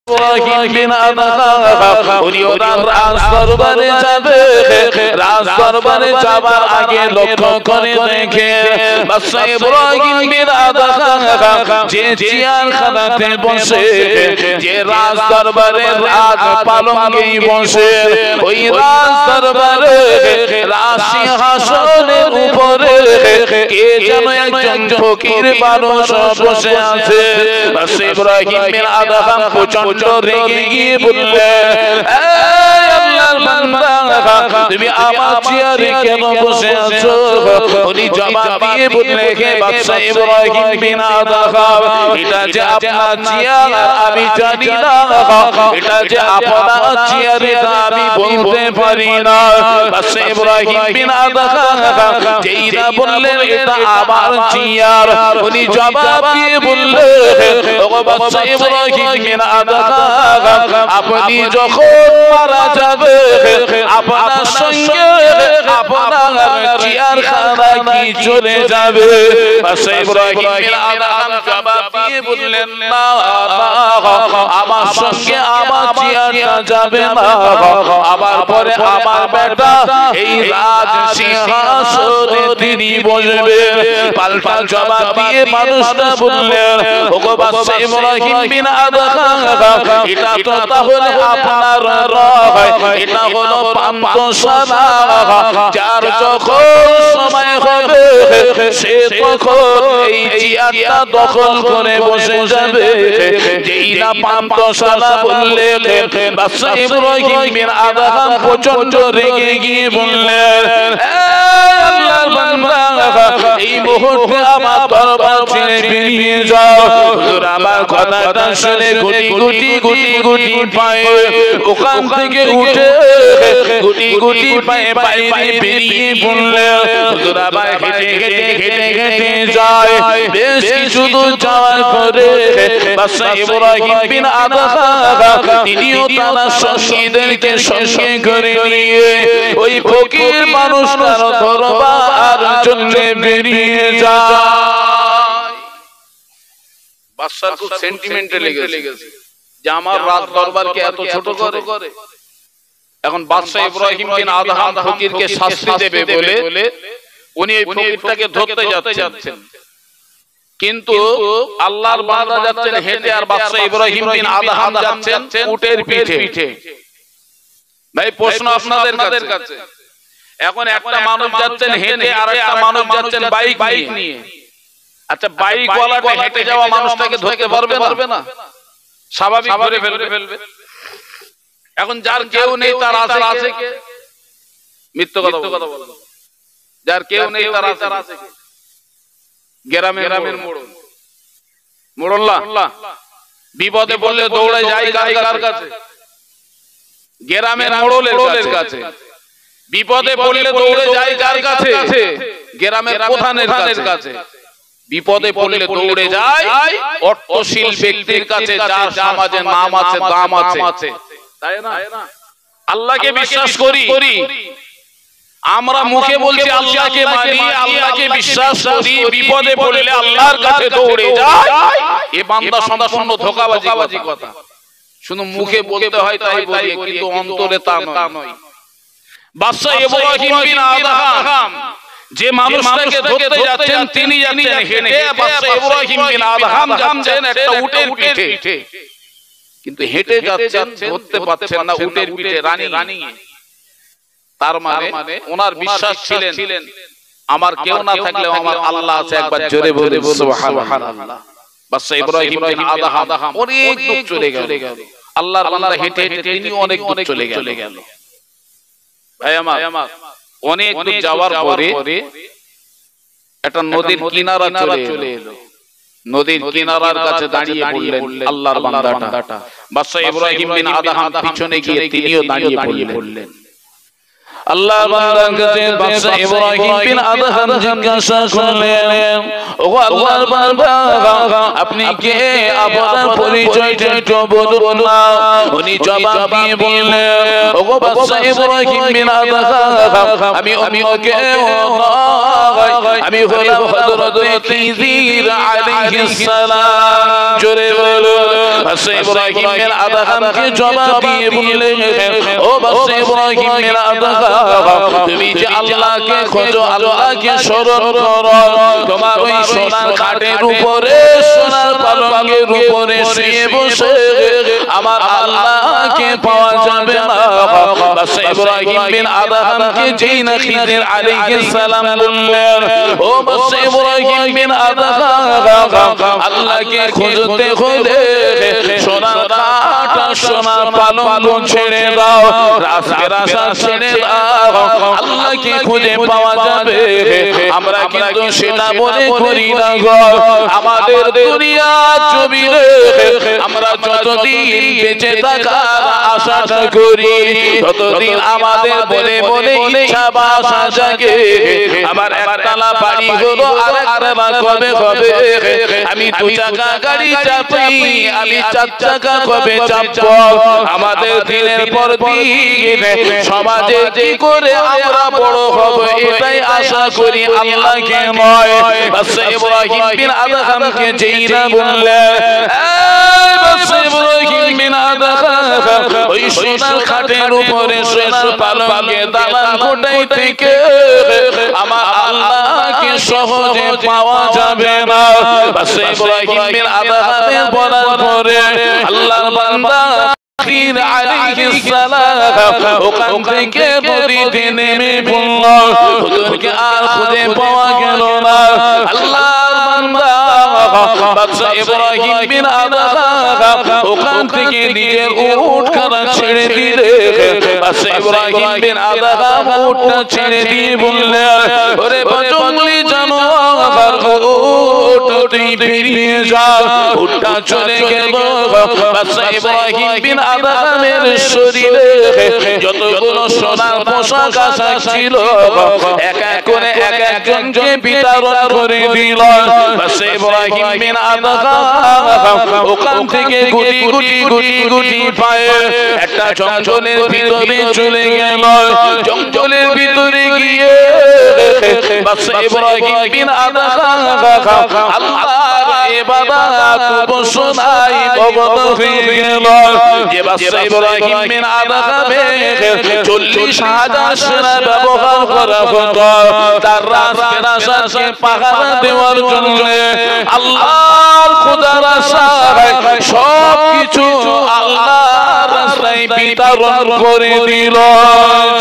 ইব্রাহিম বিন Adham উনি ওনার রাজ দরবারে যাবে। রাজ দরবারে যাবার আগে লক্ষ্য করে দেখে বাদশা ইব্রাহিম বিন আদহাম যে চেয়ারখানাতে বসে, যে রাজ দরবারে রাজ পালঙ্কে বসে, ওই রাজ দরবারে রাজ সিংহাসনের উপরে কে যেন একজন ফকির মানুষ বসে আছে। বাদশা ইব্রাহিম বিন আদহাম প্রচন্ড রেগে গিয়ে বললেন, আল্লাহর বান্দা, তুমি আমার চেয়ারে কেন বসে আছো? উনি জবাব দিয়ে বললেন, হে বাদশা ইব্রাহিম বিন আদহাম, এটা যে আপনার চেয়ার আমি জানি না, এটা যে আপনার চেয়ার এটা আমি বলতে পারি না। বাদশা ইব্রাহিম বিন আদহাম যেই না বললেন এটা আমার চেয়ার, উনি জবাব দিয়ে বললেন, ও বাদশা ইব্রাহিম বিন আদহাম, আপনি যখন মারা যাবে আপনার সঙ্গে আপনার চেয়ারখানা কি চলে যাবে? বাদশা ইব্রাহিম বিন আদহাম জবাব দিয়ে বললেন, না, আমার সঙ্গে আমার চেয়ারটা যাবে না, আবার পরে আমার বেটা এই রাজ সিংহাসনে তিনি বসবে। পাল্টা জবাব দিয়ে মানুষটা বললেন, ওগো বাদশা ইব্রাহিম বিন আদহাম, এটা তো তাহলে আপনার নয়, এটা হলো পান্থশালা, যার যখন সময় হবে সে তখন এই চেয়ারটা দখল করে বসে যাবে। যেই না পান্থশালা বললেন, বাদশা ইব্রাহিম বিন আদহাম প্রচন্ড রেগে গিয়ে বললেন, আল্লাহর বান্দা, এই মুহূর্তে আমার দরবার ছেড়ে বেরিয়ে যাও। হুজুর আমার কথাটা শুনে গুটি গুটি গুটি গুটি পায়ে ওখান থেকে উঠে গুটি গুটি পায়ে বাইরে বেরিয়ে পড়লেন। হুজুর আবার হেঁটে হেঁটে হেঁটে হেঁটে যায়। বেশ কিছু দূর যাওয়ার পরে বাদশা ইব্রাহিম বিন আদহাম তিনিও তার সঙ্গীদেরকে সঙ্গে করে নিয়ে ওই ফকির মানুষটার দরবার জন্য বেরিয়ে যায়। বাদশার খুব সেন্টিমেন্টে লেগেছে যে আমার রাজ দরবারকে এত ছোট করে। এখন বাদশা ইব্রাহিম বিন আদহাম ফকিরকে শাস্তি দেবে বলে উনি এই ফকিরটাকে ধরতে যাচ্ছেন, কিন্তু আল্লাহর বান্দা যাচ্ছেন হেঁটে আর বাদশা ইব্রাহিম বিন আদহাম যাচ্ছেন উটের পিঠে। ভাই প্রশ্ন আপনাদের কাছে, এখন একটা মানুষ যাচ্ছেন হেঁটে আর একটা মানুষ যাচ্ছেন বাইক নিয়ে। আচ্ছা, বাইক ওয়ালাটা হেঁটে যাওয়া মানুষটাকে ধরতে পারবে না? স্বাভাবিক ধরে ফেলবে। এখন যার কেউ নেই তার আছে কে? মিথ্যা কথা বলেন। যার কেউ নেই তার আছে কে? গ্রামের মোড়ল্লা বিপদে পড়লে দৌড়ে যায় কার কাছে? গ্রামের মোড়লের কাছে। বিপদে পড়লে দৌড়ে যায় কার কাছে? গ্রামের প্রধানের কাছে। বিপদে পড়লে দৌড়ে যায় অর্থশীল ব্যক্তির কাছে, যার সমাজে নাম আছে, দাম আছে, তাই না? আল্লাহকে বিশ্বাস করি, আমরা মুখে বলছি আল্লাহকে মানি, আল্লাহকে বিশ্বাস করি, বিপদে পড়লে আল্লাহর কাছে দৌড়ে যায়, এ বান্দা সম্পূর্ণ ধোঁকাবাজি কথা। শুধু মুখে বলতে হয় তাই বলি, কিন্তু অন্তরে তা নয়। বাদশা ইব্রাহিম বিন আদহাম যে মানুষটাকে ধরতে যাচ্ছেন তিনি যাচ্ছেন হেঁটে, বাদশা ইব্রাহিম বিন আদহাম যাচ্ছেন একটা উটের পিঠে, কিন্তু হেঁটে যাচ্ছেন, ধরতে পারছেন না উটের পিঠে রানী। তার মানে ওনার বিশ্বাস ছিলেন আমার কেউ না থাকলেও আমার আল্লাহ আছে। একবার জোরে বলে সুবহানাল্লাহ। বাদশা ইব্রাহিম বিন আদহাম অনেক দূর চলে গেল, আল্লাহর বান্দা হেঁটে হেঁটে তিনি অনেক দূর চলে গেল। ভাই আমার অনেক দূর যাওয়ার পরে একটা নদীর কিনারা চলে এলো। নদীর কিনারার কাছে দাঁড়িয়ে পড়লেন আল্লাহর বান্দাটা। বাদশা ইব্রাহিম বিন আদহাম পিছনে গিয়ে তিনিও দাঁড়িয়ে পড়লেন। আল্লাহ বান্দার কাছে বাদশা ইব্রাহিম বিন আদহাম জিজ্ঞাসা করলেন, ওগো আল্লাহর বান্দা, আপনি কে? আপনার পরিচয়টা একটু বলুন না। উনি জবাব দিয়ে বললেন, ওগো বাদশা ইব্রাহিম বিন আদহাম, আমি অন্যকে নয়, আমি হলাম হযরত খিজির আলাইহিস সালাম। জোরে বলুন। বাদশা ইব্রাহিম বিন আদহামকে জবাব দিয়ে বললেন, ও বাদশা ইব্রাহিম বিন আদহাম, তুমি যে আল্লাহকে খোঁজো, আল্লাহকে স্মরণ করো, তোমার ওই সোনার খাটের উপরে, সোনার পালঙ্কের উপরে শুয়ে বসে আমার আল্লাহকে পাওয়া যাবে না। বাদশা ইব্রাহিম বিন আদহামকে যেই না খিজির আলাইহিস সালাম বললেন, ও বাদশা ইব্রাহিম বিন আদহাম, আল্লাহকে খুঁজতে খুঁজে সোনার খাট আর সোনার পালঙ্ক ছেড়ে দাও, রাজা ছেড়ে দাও, আল্লাহকে খুঁজে পাওয়া যাবে। আমরা কিন্তু সেটা মনে করি না গো। আমাদের দুনিয়ার জমিনে আমরা যতদিন বেঁচে থাকার আশাটা করি, ততদিন আমাদের মনে মনে ইচ্ছা বা আশা জাগে, আমার একতলা বাড়ি হলো আরেকতলা কবে হবে, আমি 2 চাকা গাড়ি চাপি, আমি 4 চাকা কবে চাপবো। আমাদের দিনের পর দিন সমাজে কি করে আমরা বড় হব, এটাই আশা করি, আল্লাহকে নয়। বাদশা ইব্রাহিম বিন আদহামকে যেই না বললেন, বাদশা ইব্রাহিম বিন আদহাম, ওই সোনার খাটের উপরে সোনার পালঙ্কে দালান কোঠায় থেকে আমার আল্লাহকে সহজে পাওয়া যাবে না। বাদশা ইব্রাহিম বিন আদহামের বলার পরে আল্লাহর বান্দা খিজির আলাইহিস সালাম ওখান থেকে নদীতে নেমে পড়ল। হুজুরকে আর খুঁজে পাওয়া গেল না। আল্লাহর বান্দা বাদশা ইব্রাহিম বিন আদহাম ওখান থেকে নিজের উটখানা ছেড়ে দিলে, বাদশা ইব্রাহিম বিন আদহাম উটটা ছেড়ে দিয়ে বললেন, ওরে জঙ্গলি জানোয়ার, উটটি ফিরিয়ে যাও। উটটা চলে গেল। বাদশা ইব্রাহিম বিন আদহামের শরীরে যতগুলো সোনার পোশাক আশাক ছিল, এক এক করে এক একজনকে বিতরণ করে দিল। বাদশা ইব্রাহিম বিন আদহাম ওখান থেকে গুটি গুটি গুটি গুটি পায়ে একটা জঙ্গলের ভিতরে চলে গেল। জঙ্গলের ভিতরে গিয়ে বাদশা ইব্রাহিম বিন আদহাম আল্লাহর ইবাদত উপাসনায় মগ্ন হয়ে গেল। যে বাদশা ইব্রাহিম বিন আদহামের 40,000 সেনা ব্যবহার করা হতো তার রাজকে পাহারা দেওয়ার জন্য, আল্লাহর খোদার আশায় সবকিছু আল্লাহর রাস্তায় বিতরণ করে দিল।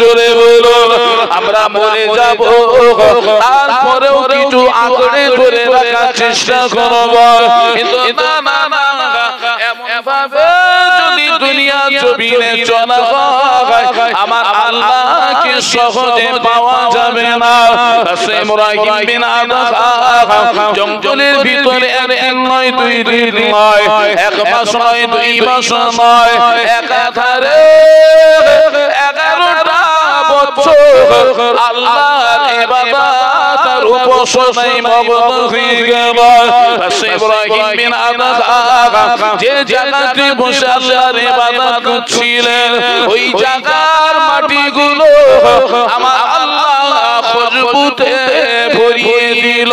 জোরে বলুন। আমরা মরে যাব, তারপরেও কিছু আঁকড়ে ধরে রাখার চেষ্টা করব, কিন্তু না না না, এমন ভাবে যদি দুনিয়া জমিনে চলা হয়, আমার আল্লাহকে সহজে পাওয়া যাবে না। বাদশা ইব্রাহিম বিন আদহাম জঙ্গলের ভিতরে এক নয়, 2 দিন নয়, 1 মাস নয়, 2 মাস নয়, একাধারে 11টা বছর আল্লাহর ইবাদত আর উপাসনায় মগ্ন হয়ে গেল। বাদশা ইব্রাহিম বিন আদহাম যে জায়গাতে বসে আল্লাহর ইবাদত করছিলেন, ওই জায়গার মাটিগুলো আমার আল্লাহ খুশবুতে ভরিয়ে দিল।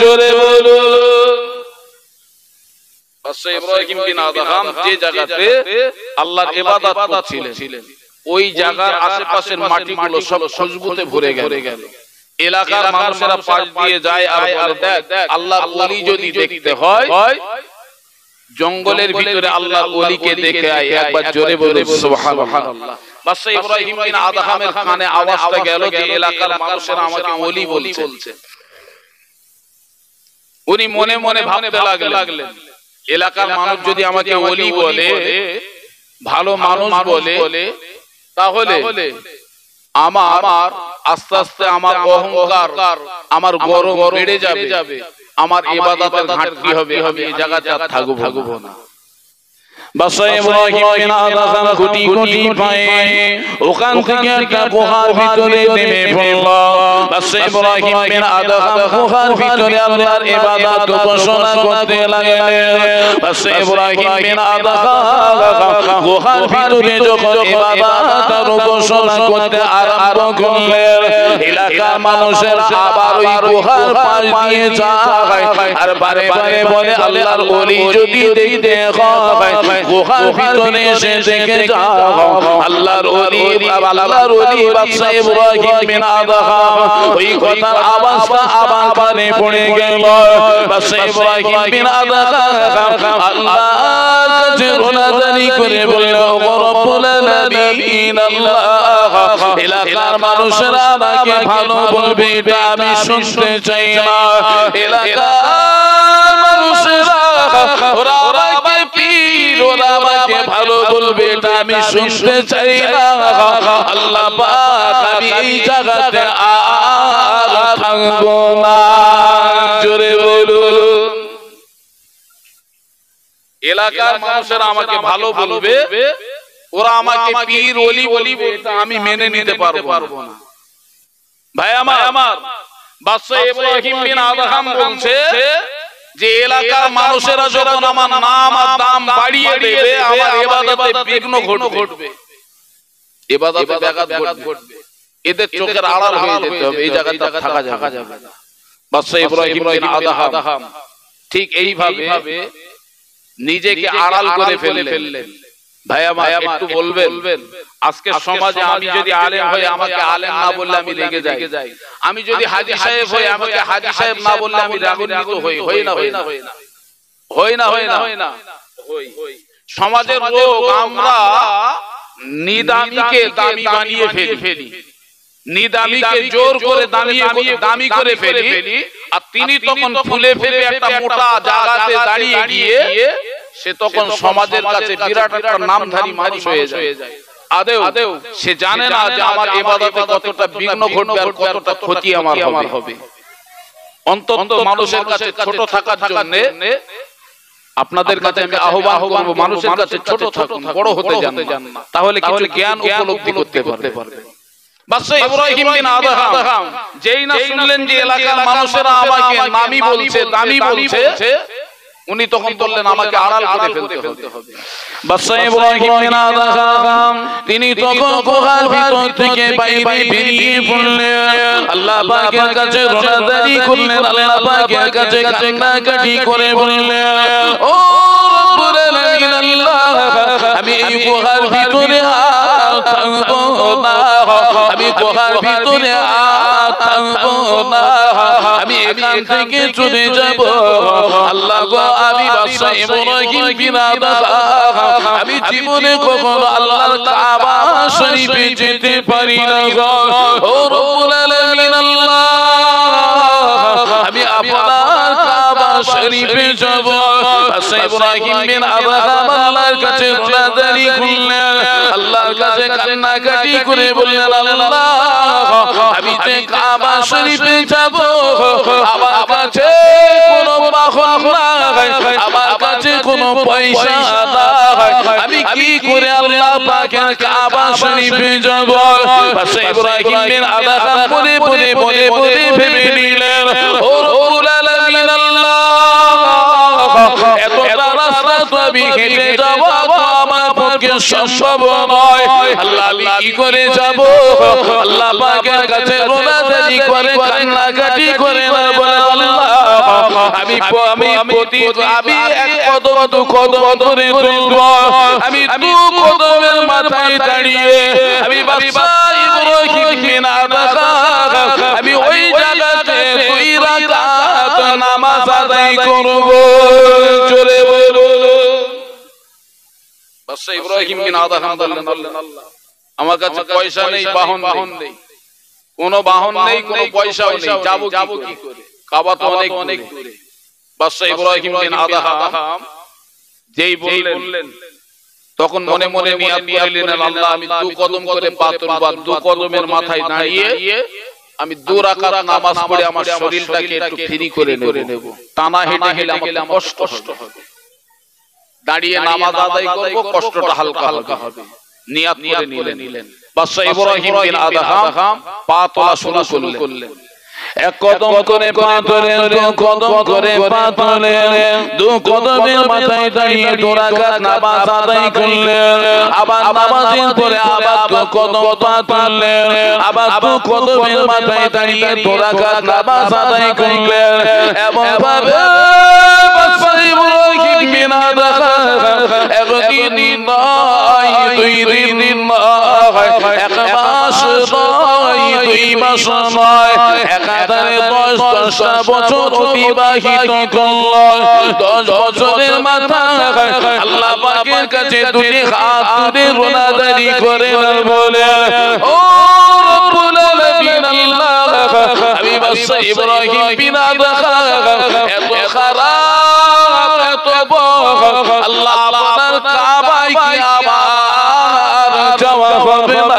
জোরে বলুন। বাদশা ইব্রাহিম বিন আদহাম যে জায়গাতে আল্লাহর ইবাদত করছিলেন, ওই জায়গার আশেপাশের মাটিগুলো সব খুশবুতে ভরে গেল। এলাকার মানুষেরা পাশ দিয়ে যায় আর বলে, দেখ আল্লাহর ওলি যদি দেখতে হয়, জঙ্গলের ভিতরে আল্লাহর ওলিকে দেখে আয়। একবার জোরে বলুন সুবহানাল্লাহ। বাদশা ইব্রাহিম বিন আদহামের কানে আওয়াজটা গেল যে এলাকার মানুষেরা আমাকে ওলি বলছে। উনি মনে মনে ভাবতে লাগলেন, এলাকার মানুষ যদি আমাকে ওলি বলে, ভালো মানুষ বলে, তাহলে আমার আস্তে আস্তে আমার অহংকার, আমার গর্ব বেড়ে যাবে, আমার ইবাদতের ঘাটতি হবে, আমি এই জায়গাতে থাকবো না। বাদশা ইব্রাহিম বিন আদহাম গুটি গুটি পায়ে ওখান থেকে একটা গুহার ভিতরে নেমে পড়ল। বাদশা ইব্রাহিম বিন আদহাম গুহার ভিতরে আল্লাহর ইবাদত উপাসনা করতে লাগলেন। বাদশা ইব্রাহিম বিন আদহাম গুহার ভিতরে যখন ইবাদত আর উপাসনা করতে আরম্ভ করলেন, এলাকার মানুষেরা আবার ওই গুহার পাশ দিয়ে যায় আর বারে বারে বলে আল্লাহর ওলি যদি দেখতে হয় গুহার ভিতরে এসে দেখে যাও। আল্লাহর ওলি বাদশা ইব্রাহিম বিন আদহাম ওই কথার আওয়াজটা আবার কানে পড়ে গেল। বাদশা ইব্রাহিম বিন আদহাম আল্লাহর কাছে রোনাজারি করে বলল, ও রব্বুল আলামিন আল্লাহ, এলাকার মানুষেরা আমাকে ভালো বলবে এটা আমি শুনতে চাই না। এলাকার মানুষেরা ওরা আমাকে পীর, ওরা আমাকে ভালো বলবে এটা আমি শুনতে চাই না। আল্লাহ পাক আমি এই জায়গাতে আর থাকবো না। জোরে বলুন। এলাকার মানুষেরা আমাকে ভালো বলবে, ওরা আমাকে পীর ওলি বলবে এটা আমি মেনে নিতে পারবো না। ভাই আমার, বাদশা ইব্রাহিম বিন আদহাম বলছে যে এলাকার মানুষেরা যখন আমার নাম আর দাম বাড়িয়ে দেবে আমার ইবাদতে বিঘ্ন ঘটবে, ইবাদতে ব্যাঘাত ঘটবে, এদের চোখের আড়াল হয়ে যেতে হবে, এই জায়গাতে থাকা যাবে না। বাদশা ইব্রাহিম বিন আদহাম ঠিক এইভাবে নিজেকে আড়াল করে ফেললেন। ভাই আমার একটু বলবেন, আজকে সমাজে আমি যদি আলেম হই আমাকে আলেম না বললে আমি রেগে যাই, আমি যদি হাজী সাহেব হই আমাকে হাজী সাহেব না বললে আমি রাগান্বিত হই না। সমাজের লোক আমরা নিদামিকে দামি বানিয়ে ফেলি, নিদামিকে জোর করে দামি করে ফেলি, আর তিনি তখন ফুলে ফেলে একটা মোটা জায়গাতে দাঁড়িয়ে গিয়ে সে তখন সমাজের কাছে বিরাট একটা নামধারী মানুষ হয়ে যায়। আদেও সে জানে না যে আমার ইবাদতে কতটা বিঘ্ন ঘটবে আর কতটা ক্ষতি আমার হবে। অন্তত মানুষের কাছে ছোট থাকার জন্য আপনাদের কাছে আমি আহ্বান করব, মানুষের কাছে ছোট থাকুন, বড় হতে যান না, তাহলে কিছু জ্ঞান উপলব্ধি করতে পারবে। বাদশা ইব্রাহিম বিন আদহাম যেই না শুনলেন যে এলাকার মানুষেরা আমাকে নামি বলছে, দামি বলছে, উনি তখন বললেন আমাকে আড়াল করে ফেলতে হবে। বাদশা ইব্রাহিম বিন আদহাম তিনি তখন গুহার ভিতর থেকে বাইরে বেরিয়ে পড়লেন, আল্লাহ পাকের কাছে রোনাজারি করলেন, আল্লাহ পাকের কাছে কান্নাকাটি করে বললেন, ও রব্বুল আলামিন আল্লাহ, আমি এই গুহার ভিতরে থাকবো না, আমি গুহার ভিতরে থাকবো না, আমি এখান থেকে চলে যাব। আল্লাহ গো, আমি বাদশা ইব্রাহিম বিন আদহাম আমি জীবনে কখনো আল্লাহর কাবা শরীফে যেতে পারি না গো। ও রব্বুল আলামিন আল্লাহ, আমি আপনার কাবা শরীফে যাব। বাদশা ইব্রাহিম বিন আদহাম আল্লাহর কাছে রোনাজারি করলেন, আল্লাহর কাছে কান্নাকাটি করে বললেন, আল্লাহ আমি যে কাবা শরীফে যাব, আমার কাছে কোনো বাহন নাই, আমার কাছে কোনো পয়সা নাই, আমি কি করে আল্লাহ পাকের কাবা শরীফে যাব? বাদশা ইব্রাহিম বিন আদহাম বলে ভেবে নিলেন, ও রব্বুল আলামিন আল্লাহ, এতটা রাস্তা তো আমি হেঁটে যাব আমার পক্ষে সম্ভব নয়। আল্লাহ আমি কি করে যাব? আল্লাহ পাকের কাছে রোনাজারি করে কান্নাকাটি করে বলে, আল্লাহ আমি এক কদম দু কদম ধরে তুলব, আমি দু কদমের মাথায় দাঁড়িয়ে আমি বাদশা ইব্রাহিম বিন আদহাম আমি ওই জায়গাতে 2 রাকাত নামাজ আদায় করব। জোরে বলুন। বাদশা ইব্রাহিম বিন আদহাম বললেন, আল্লাহ আমার কাছে পয়সা নেই, বাহন নেই, কোনো বাহন নেই, কোনো পয়সাও নেই, যাব কি করে? কাবা তো অনেক দূরে। বাদশা ইব্রাহিম বিন আদহাম যেই বললেন তখন মনে মনে নিয়াত করলেন, আল্লাহ আমি 2 কদম করে পা তুলব, 2 কদমের মাথায় দাঁড়িয়ে আমি 2 রাকাত নামাজ পড়ে আমার শরীরটাকে একটু ফ্রি করে নেব, টানা হেঁটে গেলে আমাকে কষ্ট হবে। দাঁড়িয়ে নামাজ আদায় করব, কষ্টটা হালকা হালকা হবে, নিয়াত করে নিলেন। বাদশা ইব্রাহিম বিন আদহাম পা তোলা শুরু করলেন। এক কদম করে পা তোলেন, দু কদম করে পা তোলেন, দু কদমের মাথায় দাঁড়িয়ে 2 রাকাত নামাজ আদায় করলেন। আবার নামাজের পরে আবার 2 কদম পা তোলেন, আবার 2 কদমের মাথায় দাঁড়িয়ে 2 রাকাত নামাজ আদায় করলেন। এমন ভাবে বাদশা ইব্রাহিম বিন আদহাম একদিন নয়, 2 দিন নয়, 1 মাস নয়, 2 মাস নয়, একাধারে 10টা বছর অতিবাহিত করল। 10 বছরের মাথায় আল্লাহ পাকের কাছে 2 হাত তুলে রোনাদারি করে বলে, ও রব্বুল আলামিন আল্লাহ, আমি বাদশা ইব্রাহিম বিন আদহাম এত খারাপ, এত বড়, আল্লাহ আপনার কাবায় কি আবার যাওয়া হবে না?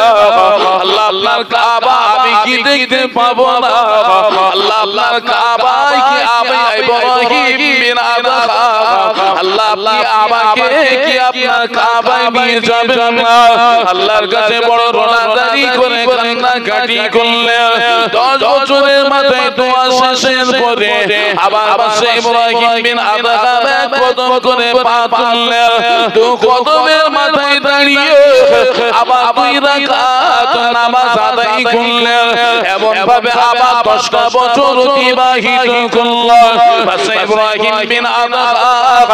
আল্লাহ আপনার কাবা আমি কি দেখতে পাবো না? আল্লাহ আপনার কাবায় কি আমি ইব্রাহিম বিন আদহাম, আল্লাহ আপনি আমাকে কি আপনার কাবায় নিয়ে যাবেন না? আল্লাহর কাছে বড় রোনাদারি করে কান্নাকাটি করলেন। 10 বছরের মাথায় দোয়া শেষের পরে আবার বাদশা ইব্রাহিম বিন আদহাম এক কদম করে পা তুললেন, 2 কদমের মাথায় দাঁড়িয়ে আবার 2 রাকাত নামাজ আদায় করলেন। এমন ভাবে আবার 10টা বছর অতিবাহিত করলেন। বাদশা ইব্রাহিম বিন আদহাম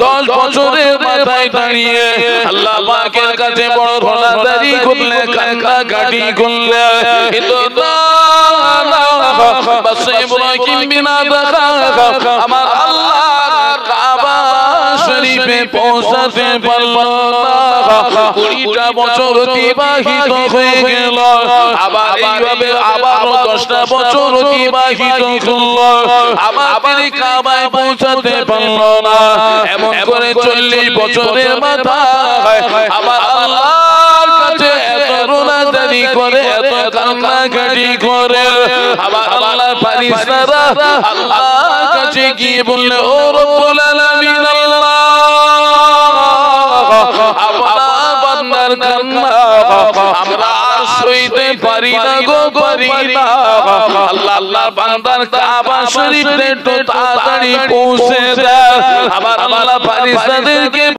10 বছরের মাথায় দাঁড়িয়ে আল্লাহ পাকের কাছে বড় রোনাদারি করলেন, কান্নাকাটি করলেন। কিন্তু বাদশা ইব্রাহিম বিন আদহাম আমার আল্লাহর কাবা শরীফে পৌঁছাতে পারল না। 20টা বছর অতিবাহিত হয়ে গেল। আবার এইভাবে আবারও 10টা বছর অতিবাহিত করল, আবার তিনি কাবায় পৌঁছাতে পারল না। এমন করে 40 বছরের মাথায় আবার আল্লাহর কাছে এত রোনাদারি করে, এত কান্নাকাটি করে আবার আল্লাহর ফেরেশতারা আল্লাহর কাছে গিয়ে বলল, ও রব্বুল আলামিন আল্লাহ, আপনার বান্দার কান্না আমরা আর সইতে পারি না গো, পারি না। আল্লাহ আল্লাহর বান্দার কাবা শরীফে একটু তাড়াতাড়ি পৌঁছে দেন। আবার আল্লাহ ফেরেশতাদেরকে